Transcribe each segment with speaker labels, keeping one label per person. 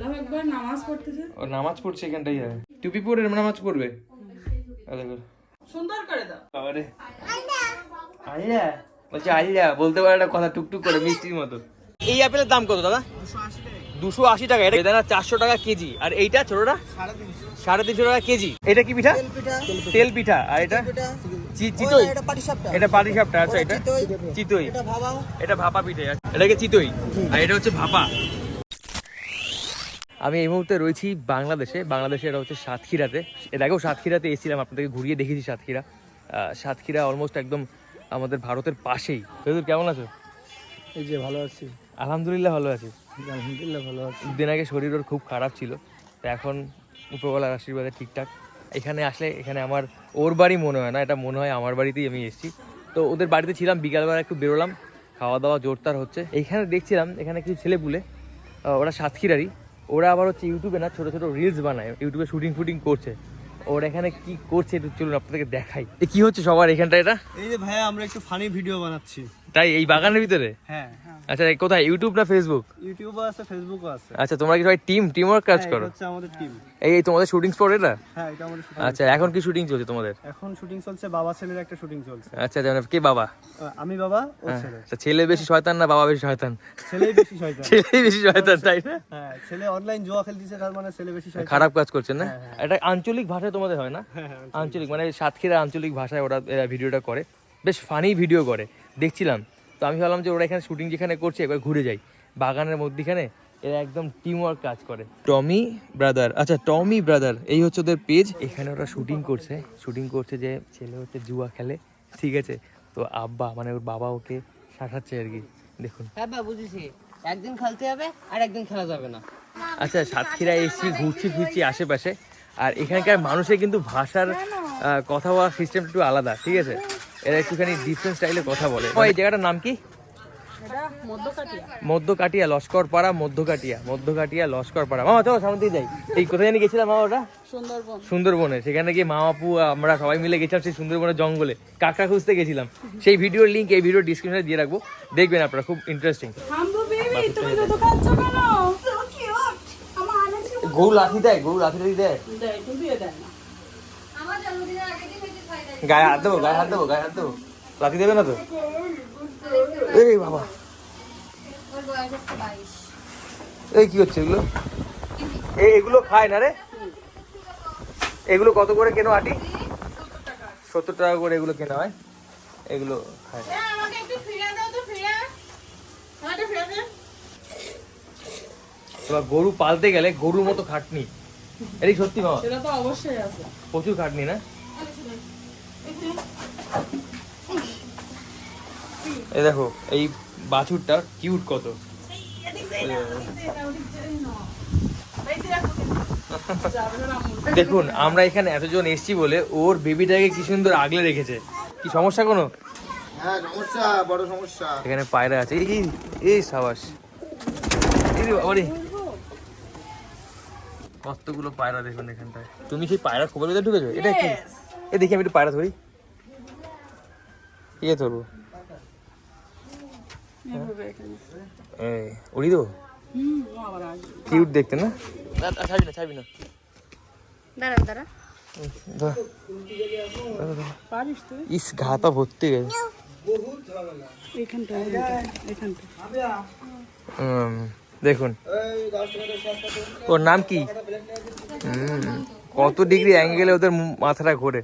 Speaker 1: আল্লাহু আকবার নামাজ পড়তেছে।
Speaker 2: ও নামাজ পড়ছে এখানটাই। টুপি পরে নামাজ পড়বে। দেখো
Speaker 1: সুন্দর করে দাও।
Speaker 2: বাবারে আল্লাহ বলছে আল্লাহ বলতে পারে একটা কথা টুকটুক করে মিষ্টির মতো। এই আপেলের দাম কত দাদা? 280 টাকা। এটা বেদানা 400 টাকা কেজি। আর এইটা ছোটটা 350 টাকা কেজি। এটা কি পিঠা? তেল পিঠা। আর এটা চিতই। এটা পাটিসাপটা। আচ্ছা এটা চিতই। এটা ভাপা পিঠে। এটাকে চিতই আর এটা হচ্ছে ভাপা। আমি এই মুহূর্তে রয়েছি বাংলাদেশে। এটা হচ্ছে সাতক্ষীরাতে। এর আগেও সাতক্ষীরাতে এসেছিলাম, আপনাদেরকে ঘুরিয়ে দেখেছি সাতক্ষীরা। সাতক্ষীরা অলমোস্ট একদম আমাদের ভারতের পাশেই। বেদুর কেমন আছো?
Speaker 3: এই যে ভালো আছি,
Speaker 2: আলহামদুলিল্লাহ ভালো আছি।
Speaker 3: আলহামদুলিল্লাহ ভালো আছি।
Speaker 2: দিন আগে শরীর ওর খুব খারাপ ছিল, তো এখন উপরওয়ালার আশীর্বাদে ঠিকঠাক। এখানে আসলে এখানে আমার ওর বাড়ি মনে হয় না, এটা মনে হয় আমার বাড়িতেই আমি এসেছি। তো ওদের বাড়িতে ছিলাম, বিকালবেলা একটু বেরোলাম, খাওয়া দাওয়া জোরদার হচ্ছে। এইখানে দেখছিলাম এখানে কিছু ছেলেপুলে, ওরা সাতক্ষীরারই। ওরা আবার হচ্ছে ইউটিউবে না ছোটো ছোটো রিলস বানায়, ইউটিউবে শুটিং করছে। ওরা এখানে কি করছে একটু চলুন আপনাদেরকে দেখাই। কি হচ্ছে সবার এখানটা? এটা
Speaker 3: এই যে ভাইয়া আমরা একটু ফানি ভিডিও বানাচ্ছি।
Speaker 2: তাই এই বাগানের ভিতরে?
Speaker 3: হ্যাঁ।
Speaker 2: আচ্ছা কোথায়, ইউটিউব না ফেসবুক?
Speaker 3: ইউটিউবও আছে, ফেসবুকও আছে।
Speaker 2: আচ্ছা তোমরা কি সবাই টিম ওয়ার্ক কাজ করো?
Speaker 3: এটা হচ্ছে আমাদের টিম।
Speaker 2: এই তোমাদের শুটিং স্পট এটা?
Speaker 3: হ্যাঁ এটা আমাদের শুটিং।
Speaker 2: আচ্ছা এখন কি শুটিং চলছে তোমাদের?
Speaker 3: এখন শুটিং চলছে, বাবা ছেলের একটা শুটিং চলছে।
Speaker 2: আচ্ছা মানে কে বাবা?
Speaker 3: আমি বাবা, ও ছেলে।
Speaker 2: আচ্ছা ছেলে বেশি শয়তান না বাবা বেশি শয়তান?
Speaker 3: ছেলেই বেশি শয়তান।
Speaker 2: ছেলেই বেশি শয়তান তাই না?
Speaker 3: হ্যাঁ ছেলে অনলাইন জুয়া খেলতেছে, তার মানে ছেলে বেশি শয়তান।
Speaker 2: খারাপ কাজ করছে না? এটা আঞ্চলিক ভাষায় তোমাদের হয় না? আঞ্চলিক মানে সাতক্ষীরা আঞ্চলিক ভাষায় ওরা ভিডিওটা করে, বেশ ফানি ভিডিও করে দেখছিলাম। তো আমি ভাবলাম যে ওরা এখানে শুটিং যেখানে করছে একবার ঘুরে যাই। বাগানের মধ্যিখানে এরা একদম টিম ওয়ার্ক কাজ করে। টমি ব্রাদার, আচ্ছা টমি ব্রাদার এই হচ্ছে ওদের পেজ। এখানে ওরা শুটিং করছে যে ছেলে হচ্ছে জুয়া খেলে, ঠিক আছে? তো আব্বা মানে ওর বাবা ওকে শাসাচ্ছে আর কি। দেখুন।
Speaker 4: হ্যাঁ বা বুঝেছি, একদিন খেলতে হবে আর একদিন খেলা যাবে না।
Speaker 2: আচ্ছা সাতক্ষীরা এসেছি, ঘুরছি ফিরছি আশেপাশে। আর এখানকার মানুষের কিন্তু ভাষার কথা বলার সিস্টেম একটু আলাদা, ঠিক আছে? এরা একটুখানি ডিফারেন্ট স্টাইলে কথা বলে। এই জায়গাটার নাম কি? মধ্যকাটিয়া লস্করপাড়া। মধ্যকাটিয়া লস্করপাড়া। মামা চলো সামনে দিয়ে যাই। এই কোথায় জানি গেছিলাম মামা? ওটা সুন্দরবনে। সেখানে গিয়ে মা আপু আমরা সবাই মিলে গেছিলাম সেই সুন্দরবনের জঙ্গলে, কাঁকড়া খুঁজতে গেছিলাম। সেই ভিডিওর লিঙ্ক এই ভিডিও ডিসক্রিপশনে দিয়ে রাখবো, দেখবেন আপনারা, খুব ইন্টারেস্টিং। গরু লাঠি দেয়? গায়ে হাত দেবো? লাঠি দেবে না তো? এই বাবা, এই কি হচ্ছে এগুলো? এগুলো খায় না রে? এগুলো কত করে কেন আটি? 70 টাকা করে এগুলো কেনা হয়, এগুলো খায়। এবার গরু পালতে গেলে গরুর মতো খাটনি, এটাই সত্যি বাবা?
Speaker 1: সেটা তো অবশ্যই আছে,
Speaker 2: প্রচুর খাটনি না? এই দেখো এই বাছুরটা কিউট কত। দেখুন আমরা এখানে এতজন এসছি বলে ওর বেবিটাকে কি সুন্দর আগলে রেখেছে। কি সমস্যা কোনো?
Speaker 3: হ্যাঁ সমস্যা, বড় সমস্যা।
Speaker 2: এখানে পায়রা আছে, এই সাবাস, কতগুলো পায়রা দেখুন এখানটায়। তুমি সেই পায়রা খবর ভিতরে ঢুকেছো? এটা কি? এ দেখি আমি একটু পায়রা ধরি। ইয়ে ধরবো, উড়ি দেবো। কিউট দেখতে না? ছাড়বি না। ইস ঘাতা ভর্তি গেছে। দেখুন ওর নাম কি? কত ডিগ্রি অ্যাঙ্গেলে ওদের মাথাটা ঘোরে।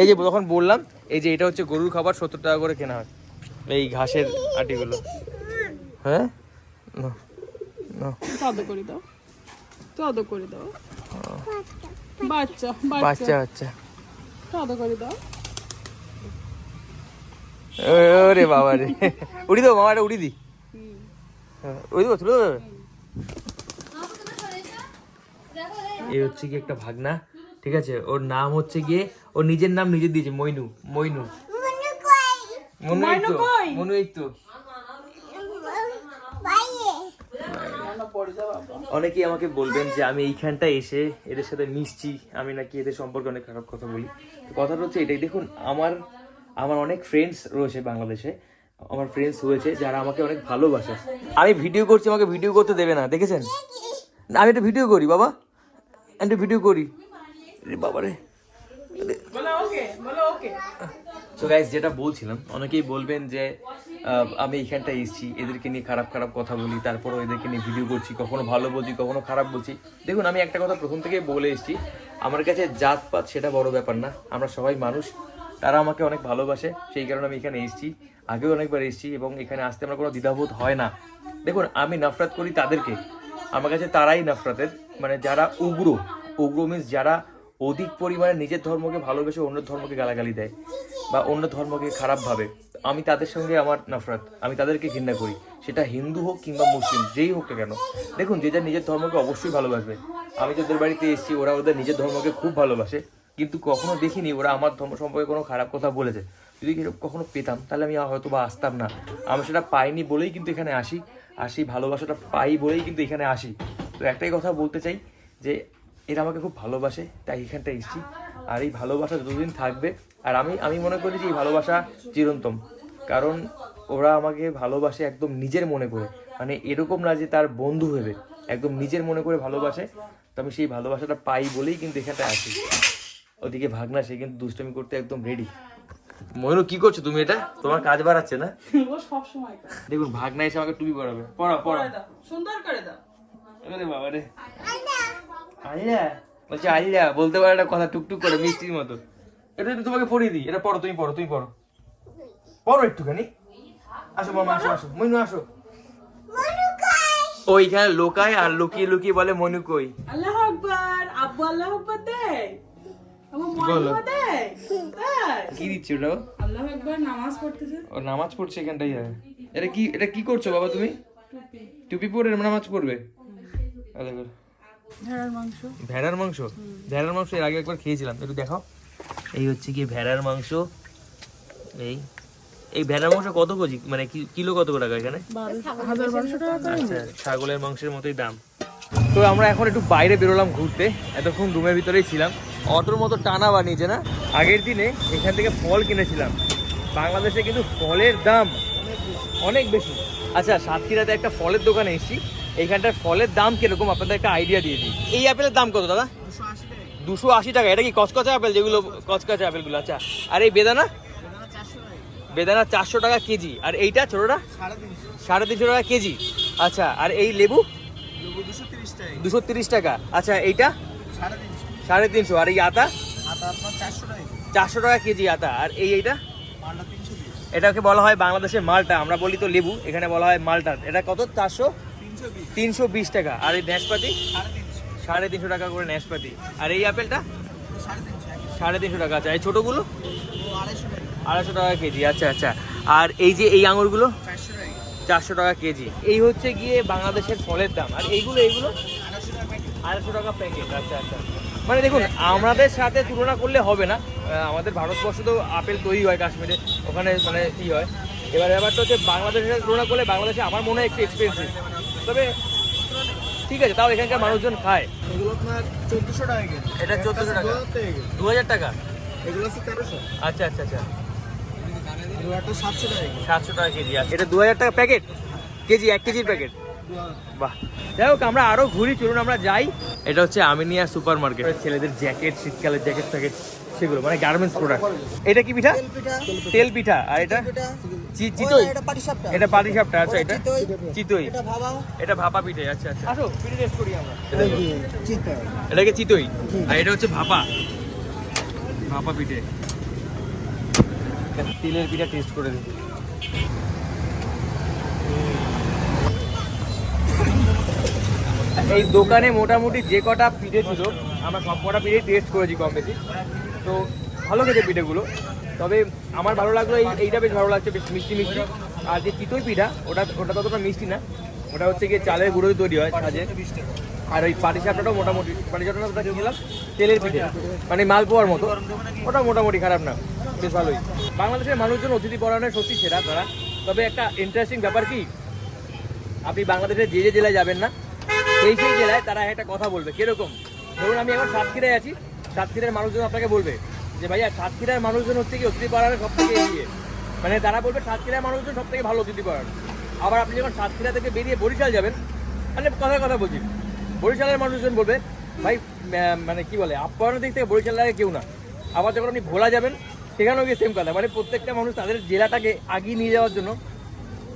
Speaker 2: এই যে তখন বললাম, এই যে এটা হচ্ছে গরুর খাবার, 70 টাকা করে কেনা হয় এই ঘাসের আটিগুলো। হ্যাঁ বাচ্চা ওরে বাবা রে, উড়ি দেবো মামা, এটা উড়ি দি, উড়ি দেবো, তুলে দেবে। এই হচ্ছে কি একটা ভাগনা, ঠিক আছে? ওর নাম হচ্ছে গিয়ে, ওর নিজের নাম নিজে দিয়েছে, মইনু। এই তো অনেকেই আমাকে বলবেন যে আমি এইখানটা এসে এদের সাথে মিশছি, আমি নাকি এদের সম্পর্কে অনেক খারাপ কথা বলি। কথাটা হচ্ছে এটাই, দেখুন আমার অনেক ফ্রেন্ডস রয়েছে বাংলাদেশে, আমার ফ্রেন্ডস হয়েছে যারা আমাকে অনেক ভালোবাসে। আমি ভিডিও করছি, আমাকে ভিডিও করতে দেবে না, দেখেছেন? না, আমি একটা ভিডিও করি বাবা, একটা ভিডিও করি। বাবা রে।
Speaker 1: বলো ওকে, বলো ওকে।
Speaker 2: সো গাইস, যেটা বলছিলাম, অনেকেই বলবেন যে আমি এইখানটায় এসেছি, এদেরকে নিয়ে খারাপ খারাপ কথা বলি, তারপরও এদেরকে নিয়ে ভিডিও করছি, কখনো ভালো বলছি, কখনো খারাপ বলছি। দেখুন, আমি একটা কথা প্রথম থেকে বলে এসেছি, আমার কাছে জাতপাত সেটা বড় ব্যাপার না, আমরা সবাই মানুষ। তারা আমাকে অনেক ভালোবাসে, সেই কারণে আমি এখানে এসেছি, আগেও অনেকবার এসেছি, এবং এখানে আসতে আমার কোনো দ্বিধাবোধ হয় না। দেখুন, আমি নফরত করি তাদেরকে, আমার কাছে তারাই নফরতের, মানে যারা উগ্র মিন্স যারা অধিক পরিমাণে নিজের ধর্মকে ভালোবেসে অন্য ধর্মকে গালাগালি দেয় বা অন্য ধর্মকে খারাপ ভাবে, আমি তাদের সঙ্গে আমার নফরত, আমি তাদেরকে ঘৃণা করি। সেটা হিন্দু হোক কিংবা মুসলিম, যেই হোক না কেন। দেখুন, যে যার নিজের ধর্মকে অবশ্যই ভালোবাসবে। আমি যাদের বাড়িতে এসেছি, ওরা ওদের নিজের ধর্মকে খুব ভালোবাসে, কিন্তু কখনো দেখিনি ওরা আমার ধর্ম সম্পর্কে কোনো খারাপ কথা বলেছে। যদি কখনো পেতাম তাহলে আমি হয়তো বা আসতাম না। আমি সেটা পাইনি বলেই কিন্তু এখানে আসি, আর সেই ভালোবাসাটা পাই বলেই কিন্তু এখানে আসি। তো একটাই কথা বলতে চাই যে এরা আমাকে খুব ভালোবাসে, তাই এখানটা এসেছি। আর এই ভালোবাসা যতদিন থাকবে, আর আমি মনে করি যে এই ভালোবাসা চিরন্তন, কারণ ওরা আমাকে ভালোবাসে একদম নিজের মনে করে, মানে এরকম না যে তার বন্ধু ভেবে, একদম নিজের মনে করে ভালোবাসে। তো আমি সেই ভালোবাসাটা পাই বলেই কিন্তু এখানটা আসি। ওদিকে ভাগনা, সে কিন্তু দুষ্টমি করতে একদম রেডি। ময়ূর, কি করছো তুমি? এটা তোমার কাজ বাড়াচ্ছে না?
Speaker 1: ও সব সময় করে।
Speaker 2: দেখুন, ভাগনা এসে আমাকে টুপি পরাবে। পড়া পড়া
Speaker 1: করে দাও, সুন্দর করে দাও।
Speaker 2: আরে বাবা রে, আইলা বলছে, আইলা বলতে পারে একটা কথা টুকটুক করে মিষ্টির মতো। এটা একটু তোমাকে পড়িয়ে দিই, এটা পড়ো, তুমি পড়ো, তুমি পড়ো, পড়ো একটুখানি। আসো মামা, আসো আসো, মনু আসো। ওইখানে লোকায় আর লুকিয়ে লুকিয়ে বলে মনু কই।
Speaker 1: আল্লাহু আকবার, আব্বু আল্লাহু আকবার দেয়, আমার
Speaker 2: বলো।
Speaker 1: মা দেয়। তাই?
Speaker 2: কি দিচ্ছি ওটাও?
Speaker 1: আল্লাহু আকবার নামাজ পড়তেছে।
Speaker 2: ও নামাজ পড়ছে এখানটাই। এটা কি করছো বাবা তুমি?
Speaker 1: টুপি।
Speaker 2: টুপি পরে নামাজ পড়বে?
Speaker 1: ভেড়ার মাংস।
Speaker 2: ভেড়ার মাংস? ভেড়ার মাংস এর আগে একবার খেয়েছিলাম, একটু দেখাও। এই হচ্ছে কি ভেড়ার মাংস। এই ভেড়ার মাংস কত কেজি, মানে কিলো কত টাকা এখানে?
Speaker 1: 1200 টাকা।
Speaker 2: আচ্ছা, ছাগলের মাংসের মতোই দাম। তো আমরা এখন একটু বাইরে বেরোলাম ঘুরতে, এতক্ষণ রুমের ভিতরেই ছিলাম। অটোর মতো টানা বানিয়েছে না? আগের দিনে এখান থেকে ফল কিনেছিলাম, বাংলাদেশে কিন্তু ফলের দাম অনেক বেশি। আচ্ছা, সাতক্ষীরাতে একটা ফলের দোকানে এসেছি, এইখানটার ফলের দাম কিরকম আপনাদের একটা আইডিয়া দিয়ে দিই। এই আপেলের দাম কত দাদা? 280 টাকা। এটা কি কচকচা আপেল, যেগুলো কচকচা আপেলগুলো? আচ্ছা, আর এই বেদানা? বেদানা 400 টাকা কেজি। আর এইটা ছোটটা 350 টাকা কেজি। আচ্ছা, আর এই লেবু 230 টাকা। আচ্ছা, এইটা 350। আর এই আতা 400 টাকা কেজি আতা। আর এইটা এটাকে বলা হয় বাংলাদেশের মালটা, আমরা বলি তো লেবু, এখানে বলা হয় মালটা। এটা কত? 320 টাকা। আর এই নাশপাতি 350 টাকা করে নাশপাতি। আর এই আপেলটা 350 টাকা। আচ্ছা, এই ছোটোগুলো 250 টাকা কেজি। আচ্ছা আচ্ছা, আর এই যে এই আঙুরগুলো 400 টাকা কেজি। এই হচ্ছে গিয়ে বাংলাদেশের ফলের দাম। আর এইগুলো 250 টাকা প্যাকেট। আচ্ছা আচ্ছা, মানে দেখুন, আমাদের সাথে তুলনা করলে হবে না। আমাদের ভারতবর্ষে তো আপেল তৈরি হয় কাশ্মীরে, ওখানে মানে ই হয়। এবার ব্যাপারটা হচ্ছে বাংলাদেশের সাথে তুলনা করলে বাংলাদেশে আমার মনে হয় একটু এক্সপেন্সিভ, তবে ঠিক আছে, তাও এখানকার মানুষজন খায়।
Speaker 3: এগুলো আপনার 1400 টাকা কেজি।
Speaker 2: এটা 1400 টাকা, 2000 টাকা।
Speaker 3: এগুলো আছে 1300।
Speaker 2: আচ্ছা আচ্ছা আচ্ছা,
Speaker 3: এগুলো একটা 700 টাকা কেজি।
Speaker 2: 700 টাকা কেজি। আছে এটা 2000 টাকা প্যাকেট, কেজি 1 কেজির প্যাকেট। বাহ, যাই হোক, আমরা আরো ঘুরি, চলুন আমরা যাই। এটা হচ্ছে আমিনিয়া সুপার মার্কেট, ছেলেদের জ্যাকেট, শীতকালের জ্যাকেট প্যাকেট, সেগুলো মানে গার্মেন্টস প্রোডাক্ট। এটা কি পিঠা? তেল পিঠা। আর এটা চিতই? এটা পাটিসাপটা। আচ্ছা, এটা চিতই, এটা ভাপা পিঠে। আচ্ছা আচ্ছা, আসো পিঠে টেস্ট করি আমরা। এটাকে চিতই, আর এটা হচ্ছে ভাপা পিঠে। তেলের পিঠা টেস্ট করে দিই। এই দোকানে মোটামুটি যে কটা পিঠে ছিল, আমরা সব কটা পিঠে টেস্ট করেছি কম বেশি। তো ভালো খেতে পিঠেগুলো, তবে আমার ভালো লাগলো এইটা বেশ ভালো লাগছে, বেশ মিষ্টি মিষ্টি। আর যে চিতই পিঠা, ওটা ততটা মিষ্টি না, ওটা হচ্ছে গিয়ে চালের গুঁড়োই তৈরি হয় সাজে। আর ওই পাটিসাপটাটাও মোটামুটি, পাটিসাপটা খেয়েছিলাম তেলের পিঠে, মানে মালপোয়ার মতো, ওটা মোটামুটি খারাপ না, বেশ ভালোই। বাংলাদেশের মানুষজন অতিথি পরায়ণে সত্যি সেরা তারা। তবে একটা ইন্টারেস্টিং ব্যাপার কি, আপনি বাংলাদেশের যে জেলায় যাবেন না, সেই জেলায় তারা একটা কথা বলবে। কিরকম? ধরুন আমি এখন সাতক্ষীরায় আছি, সাতক্ষীরার মানুষজন আপনাকে বলবে যে ভাইয়া সাতক্ষীরার মানুষজন হচ্ছে কি অতিথি পরায়ণে সব থেকে এগিয়ে, মানে তারা বলবে সাতক্ষীরার মানুষজন সব থেকে ভালো অতিথি পরায়ণ। আবার আপনি যখন সাতক্ষীরা থেকে বেরিয়ে বরিশাল যাবেন, মানে কথার কথা বলছি, বরিশালের মানুষজন বলবে ভাই মানে কি বলে আপ্যায়নের দিক থেকে বরিশাল লাগে কেউ না। আবার যখন আপনি ভোলা যাবেন সেখানেও গিয়ে সেম কথা, মানে প্রত্যেকটা মানুষ তাদের জেলাটাকে আগিয়ে নিয়ে যাওয়ার জন্য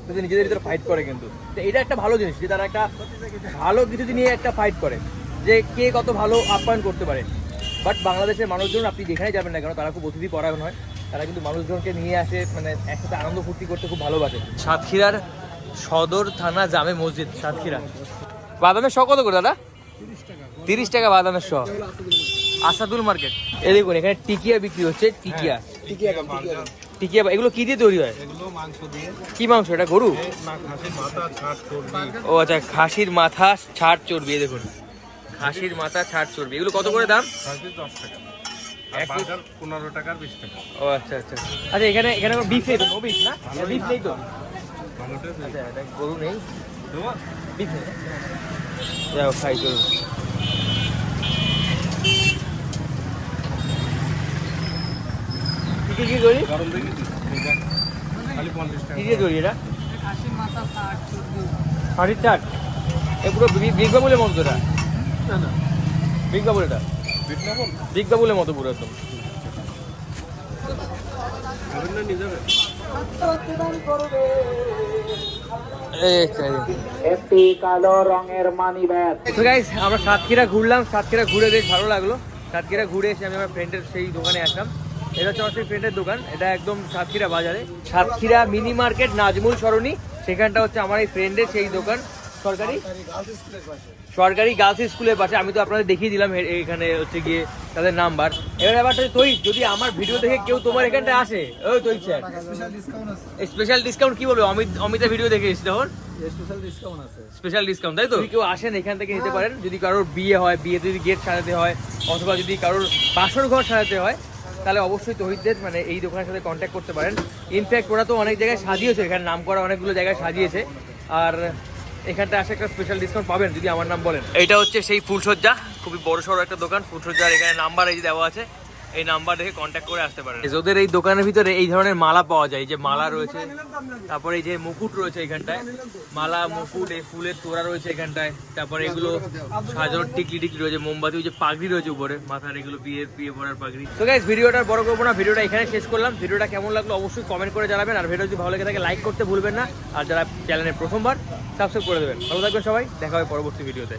Speaker 2: তাদের নিজেদের ভিতরে ফাইট করে কিন্তু। তো এটা একটা ভালো জিনিস যে তারা একটা ভালো কিছু নিয়ে একটা ফাইট করে যে কে কত ভালো আপ্যায়ন করতে পারে। বাট বাংলাদেশের মানুষজন আপনি যেখানে যাবেন না কেন তারা খুব অতিথি পরায়ণ হয়, তারা কিন্তু মানুষজনকে নিয়ে আসে, মানে একসাথে আনন্দ ফুর্তি করতে খুব ভালোবাসে। সাতক্ষীরার সদর থানা জামে মসজিদ সাতক্ষীরা। বাদামের শ কত করে দাদা? 30 টাকা বাদামের শ। আসাদুল মার্কেট। এই দেখুন এখানে টিকিয়া বিক্রি হচ্ছে, টিকিয়া। টিকিয়া এগুলো কি দিয়ে তৈরি হয়? কি মাংস এটা? গরু? ও আচ্ছা, খাসির মাথা ছাড় চর্বি। দেখুন খাসির মাথা ছাড় চর্বি, এগুলো কত করে দাম?
Speaker 3: 15 টাকা 20 টাকা।
Speaker 2: ও আচ্ছা আচ্ছা আচ্ছা, এখানে বিফ নেই তো? নো বিফ না? বিফ নেই তো? আচ্ছা এটা গরু নেই, বিফ নেই। যাও খাই চলুন। কি করি? কি দিয়ে তৈরি এটা? খাসির চাট। এ পুরো বিগ বাবুলের মতো এটা? বিগ বাবুল এটা? বিগ বাবুলের মতো পুরো একদম।
Speaker 5: একটি কালো রঙের মানি ব্যাগ।
Speaker 2: তো গাইস আমরা সাতক্ষীরা ঘুরলাম, সাতক্ষীরা ঘুরে বেশ ভালো লাগলো। সাতক্ষীরা ঘুরে এসে আমি আমার ফ্রেন্ডের সেই দোকানে আসলাম। এটা হচ্ছে আমার সেই ফ্রেন্ডের দোকান, এটা একদম সাতক্ষীরা বাজারে, সাতক্ষীরা মিনি মার্কেট নাজমুল সরণি। সেখানটা হচ্ছে আমার এই ফ্রেন্ডের সেই দোকান, সরকারি গার্লস স্কুলের পাশে। আমি তো আপনাদের দেখিয়ে দিলাম এখানে হচ্ছে গিয়ে তাদের নাম্বার। এবার ব্যাপারটা তুই যদি আমার ভিডিও দেখে কেউ তোমার এখানটা আসে, ওই তুই স্যার স্পেশাল ডিসকাউন্ট কি বলবো? অমিতের ভিডিও দেখে এসেছি তখন স্পেশাল ডিসকাউন্ট, তাই তো? যদি কেউ আসেন এখান থেকে নিতে পারেন। যদি কারোর বিয়ে হয়, বিয়েতে যদি গেট সাজাতে হয়, অথবা যদি কারোর বাসর ঘর সাজাতে হয়, তাহলে অবশ্যই তহিদদের মানে এই দোকানের সাথে কন্ট্যাক্ট করতে পারেন। ইনফ্যাক্ট ওরা তো অনেক জায়গায় সাজিয়েছে, এখানে নাম করা অনেকগুলো জায়গায় সাজিয়েছে। আর এখানটা আসে একটা স্পেশাল ডিসকাউন্ট পাবেন যদি আমার নাম বলেন। এটা হচ্ছে সেই ফুলসজ্জা, খুবই বড় সড়ো একটা দোকান ফুলসজ্জার। এখানে নাম্বার এই যে দেওয়া আছে, এই নাম্বার দেখে কন্ট্যাক্ট করে আসতে পারেন। ওদের এই দোকানের ভিতরে এই ধরনের মালা পাওয়া যায়, যে মালা রয়েছে, তারপরে এই যে মুকুট রয়েছে এখানটায়, মালা মুকুট, এই ফুলের তোড়া রয়েছে এখানটায়, তারপরে এগুলো সাজানোর টিকলি রয়েছে, মোমবাতি, ওই যে পাগড়ি রয়েছে উপরে মাথার, এগুলো বিয়ে পড়ার পাগড়ি। তো গাইস ভিডিওটা বড় করবো না, ভিডিওটা এখানে শেষ করলাম। ভিডিওটা কেমন লাগলো অবশ্যই কমেন্ট করে জানাবেন। আর ভিডিও যদি ভালো লেগে থাকে লাইক করতে ভুলবেন না। আর যারা চ্যানেলে প্রথমবার সাবস্ক্রাইব করে দেবেন। ভালো থাকবেন সবাই, দেখা হবে পরবর্তী ভিডিওতে।